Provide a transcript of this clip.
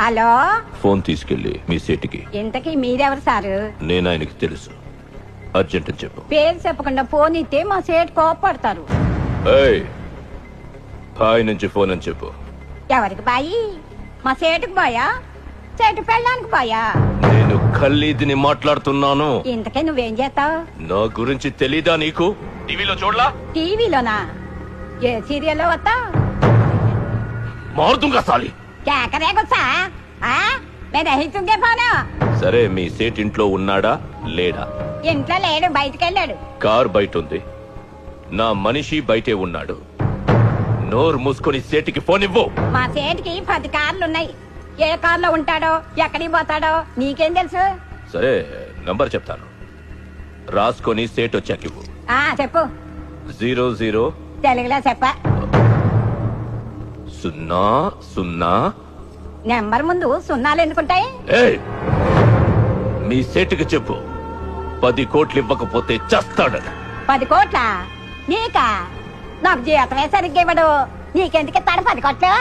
Hello, phone తీసుకెళ్ళి మీ సీటుకి. ఇంతకీ మీరెవరు సారు? నేను ఆయనకి తెలుసు. అర్జెంట్ అని చెప్పు. పేరు చెప్పకుండా ఫోన్ ఇస్తే మా సేటు కోపడతారు. ఏయ్, బాయ్ నుంచి ఫోన్ అని చెప్పు. ఎవరికి బాయి? మా సేటుకు బాయా, సేటు పెళ్ళానికి బాయా? నేను ఖల్లీదిని మాట్లాడుతున్నాను. ఇంతకే నువ్వేం చేస్తావు? నా గురించి తెలీదా నీకు? టీవీలో చూడలా? టీవీలోనా? ఏ సీరియల్లో వస్తా? మారుతుంగా సాలి. కేకరే గుచ్చా? నేను రహితుంగే పోను. సరే, మీ సేట్ ఇంట్లో ఉన్నాడా లేడా? ఇంట్లో లేడు, బయటికి వెళ్ళాడు. కార్ బయట ఉంది. నా మనిషి బయటే ఉన్నాడు. నోరు మూసుకొని సేటికి ఫోన్ ఇవ్వు. మా సేటుకి 10 కార్లున్నాయి. ఏ కార్లో ఉంటాడో, ఎక్కడికి పోతాడో నీకేం తెలుసు? సరే, నంబర్ చెప్తాను, రాసుకొని సేట్ వచ్చాక ఇవ్వు. చెప్పు. 00 తెలుగులో చెప్ప. 00. నెంబర్ ముందు సున్నాలు ఎందుకుంటాయి? ఏయ్, మీ సేటుకి చెప్పు, 10 కోట్లు ఇవ్వకపోతే చస్తాడని. 10 కోట్ల? నీకా? నాకు జీతమే సరిగ్గా ఇవ్వడు. నీకెందుకు ఇస్తాడు 10 కోట్లు?